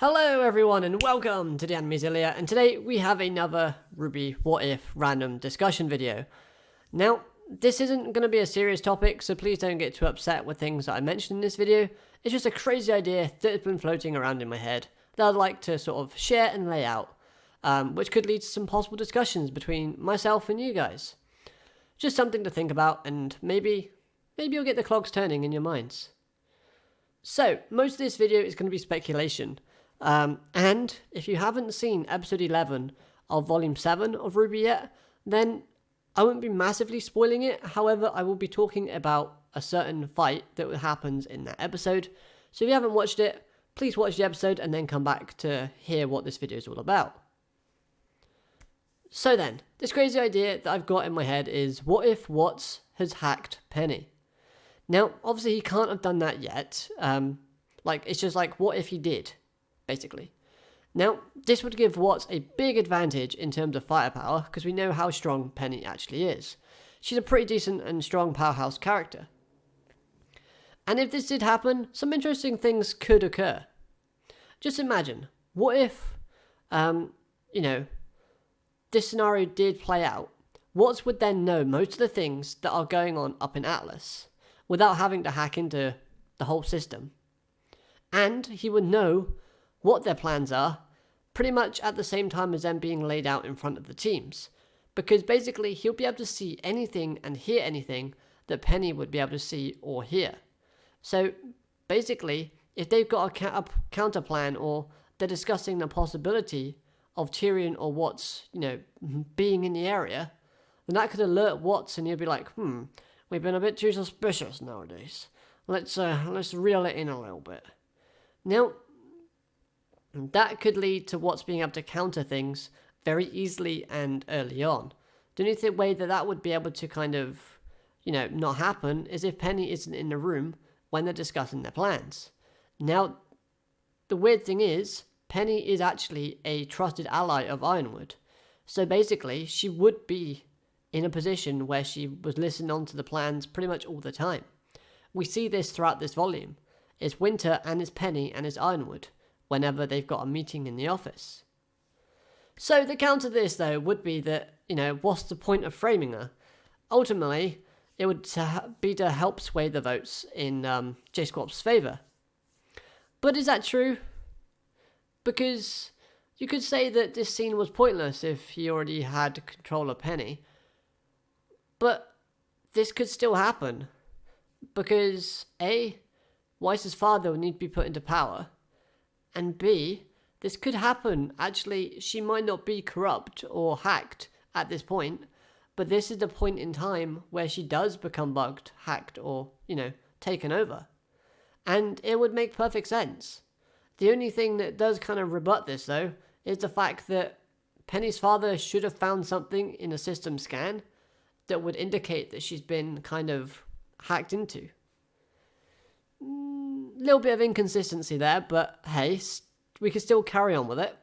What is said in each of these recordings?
Hello everyone and welcome to the Animezilia, and today we have another RWBY What If random discussion video. Now, this isn't going to be a serious topic, so please don't get too upset with things that I mentioned in this video. It's just a crazy idea that has been floating around in my head that I'd like to sort of share and lay out, which could lead to some possible discussions between myself and you guys. Just something to think about, and maybe you'll get the clogs turning in your minds. So, most of this video is going to be speculation. And if you haven't seen episode 11 of volume 7 of RWBY yet, then I won't be massively spoiling it. However, I will be talking about a certain fight that happens in that episode. So if you haven't watched it, please watch the episode and then come back to hear what this video is all about. So then, this crazy idea that I've got in my head is, what if Watts has hacked Penny? Now, obviously he can't have done that yet. It's just like, what if he did? Basically. Now, this would give Watts a big advantage in terms of firepower, because we know how strong Penny actually is. She's a pretty decent and strong powerhouse character. And if this did happen, some interesting things could occur. Just imagine, what if, this scenario did play out? Watts would then know most of the things that are going on up in Atlas, without having to hack into the whole system. And he would know what their plans are, pretty much at the same time as them being laid out in front of the teams. Because basically, he'll be able to see anything and hear anything that Penny would be able to see or hear. So, basically, if they've got a counter plan, or they're discussing the possibility of Tyrion or Watts, being in the area, then that could alert Watts, and he'll be like, we've been a bit too suspicious nowadays. Let's reel it in a little bit. Now, that could lead to Watts being able to counter things very easily and early on. The only way that would be able to kind of, not happen is if Penny isn't in the room when they're discussing their plans. Now, the weird thing is, Penny is actually a trusted ally of Ironwood. So basically, she would be in a position where she was listening on to the plans pretty much all the time. We see this throughout this volume. It's Winter and it's Penny and it's Ironwood, whenever they've got a meeting in the office. So the counter to this, though, would be that, what's the point of framing her? Ultimately, it would be to help sway the votes in J-Squad's favour. But is that true? Because you could say that this scene was pointless if he already had control of Penny. But this could still happen. Because A, Weiss's father would need to be put into power. And B, this could happen. Actually, she might not be corrupt or hacked at this point, but this is the point in time where she does become bugged, hacked, or, taken over. And it would make perfect sense. The only thing that does kind of rebut this, though, is the fact that Penny's father should have found something in a system scan that would indicate that she's been kind of hacked into. Little bit of inconsistency there, but hey, we can still carry on with it.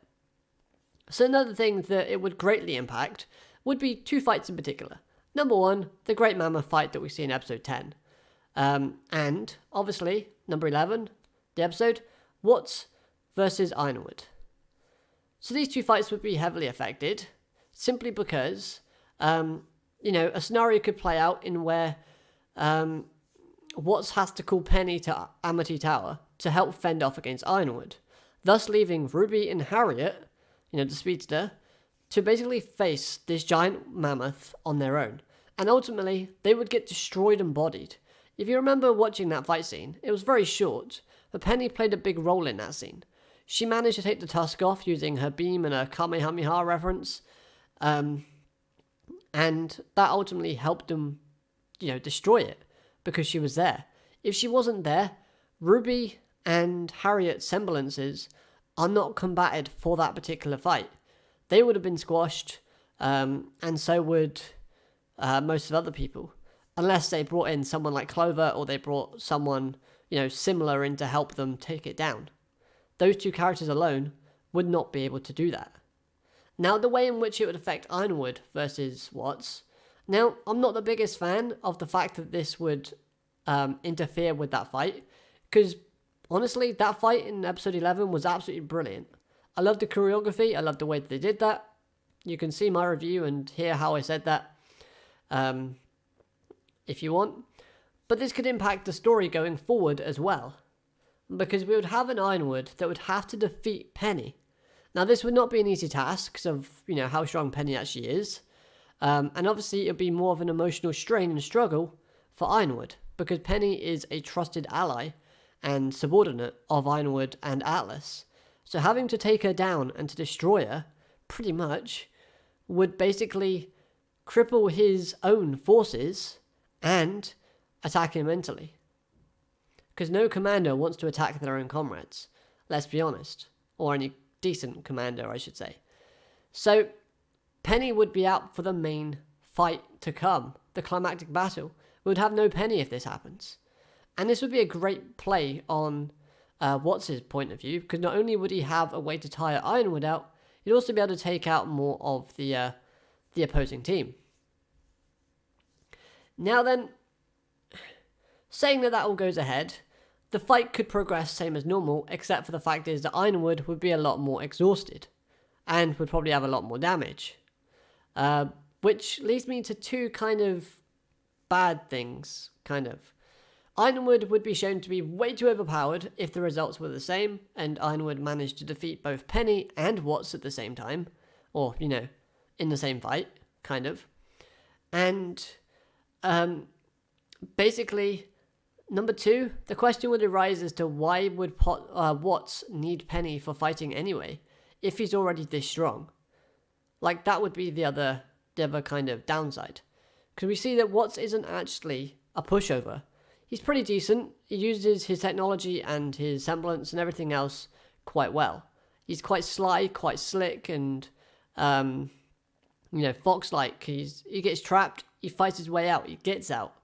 So another thing that it would greatly impact would be two fights in particular. Number one, the Great Mammoth fight that we see in episode 10. And obviously, number 11, the episode, Watts versus Ironwood. So these two fights would be heavily affected, simply because, a scenario could play out in where, Watts has to call Penny to Amity Tower to help fend off against Ironwood, thus leaving RWBY and Harriet, the speedster, to basically face this giant mammoth on their own. And ultimately, they would get destroyed and bodied. If you remember watching that fight scene, it was very short, but Penny played a big role in that scene. She managed to take the tusk off using her beam and a Kamehameha reference, and that ultimately helped them, destroy it, because she was there. If she wasn't there, RWBY and Harriet's semblances are not combated for that particular fight. They would have been squashed, and so would most of other people, unless they brought in someone like Clover, or they brought someone, similar in to help them take it down. Those two characters alone would not be able to do that. Now, the way in which it would affect Ironwood versus Watts. Now, I'm not the biggest fan of the fact that this would interfere with that fight, because honestly, that fight in episode 11 was absolutely brilliant. I loved the choreography. I loved the way that they did that. You can see my review and hear how I said that if you want. But this could impact the story going forward as well, because we would have an Ironwood that would have to defeat Penny. Now, this would not be an easy task because of, how strong Penny actually is. And obviously, it would be more of an emotional strain and struggle for Ironwood, because Penny is a trusted ally and subordinate of Ironwood and Atlas. So having to take her down and to destroy her, pretty much, would basically cripple his own forces and attack him mentally. Because no commander wants to attack their own comrades, let's be honest. Or any decent commander, I should say. So, Penny would be out for the main fight to come, the climactic battle. We would have no Penny if this happens. And this would be a great play on Watts' point of view, because not only would he have a way to tire Ironwood out, he'd also be able to take out more of the opposing team. Now then, saying that all goes ahead, the fight could progress same as normal, except for the fact is that Ironwood would be a lot more exhausted, and would probably have a lot more damage. Which leads me to two kind of bad things, Ironwood would be shown to be way too overpowered if the results were the same, and Ironwood managed to defeat both Penny and Watts at the same time, or, in the same fight, And, basically, number two, the question would arise as to why would Watts need Penny for fighting anyway, if he's already this strong. That would be the other kind of downside. Because we see that Watts isn't actually a pushover. He's pretty decent. He uses his technology and his semblance and everything else quite well. He's quite sly, quite slick, and, fox-like. He gets trapped, he fights his way out, he gets out.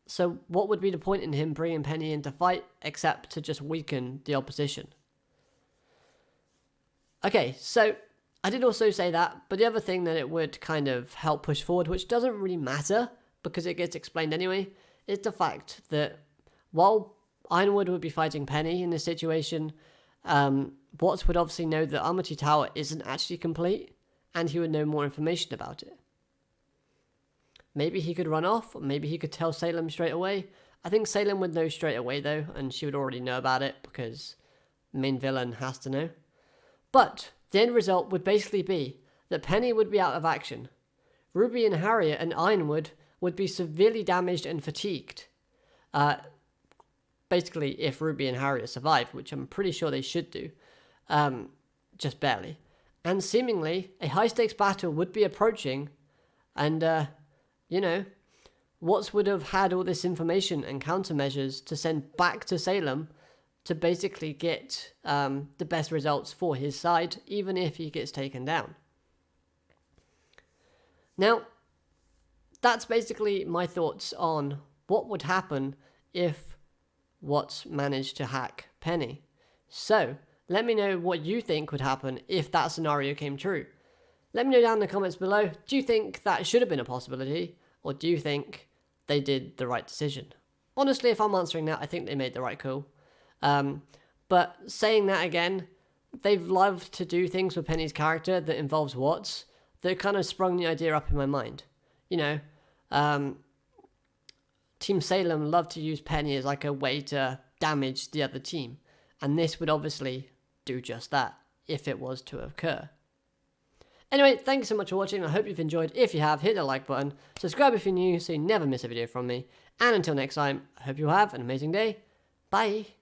So what would be the point in him bringing Penny in to fight, except to just weaken the opposition? Okay, so I did also say that, but the other thing that it would kind of help push forward, which doesn't really matter, because it gets explained anyway, is the fact that while Ironwood would be fighting Penny in this situation, Watts would obviously know that Amity Tower isn't actually complete, and he would know more information about it. Maybe he could run off, or maybe he could tell Salem straight away. I think Salem would know straight away though, and she would already know about it, because the main villain has to know. But the end result would basically be that Penny would be out of action. Ruby and Harriet and Ironwood would be severely damaged and fatigued. Basically, if Ruby and Harriet survive, which I'm pretty sure they should do. Just barely. And seemingly, a high-stakes battle would be approaching, and, Watts would have had all this information and countermeasures to send back to Salem to basically get the best results for his side, even if he gets taken down. Now, that's basically my thoughts on what would happen if Watts managed to hack Penny. So, let me know what you think would happen if that scenario came true. Let me know down in the comments below, do you think that should have been a possibility, or do you think they did the right decision? Honestly, if I'm answering that, I think they made the right call. But saying that again, they've loved to do things with Penny's character that involves Watts that kind of sprung the idea up in my mind. Team Salem loved to use Penny as a way to damage the other team, and this would obviously do just that if it was to occur. Anyway, thanks so much for watching. I hope you've enjoyed. If you have, hit the like button, subscribe if you're new so you never miss a video from me, and until next time, I hope you have an amazing day. Bye!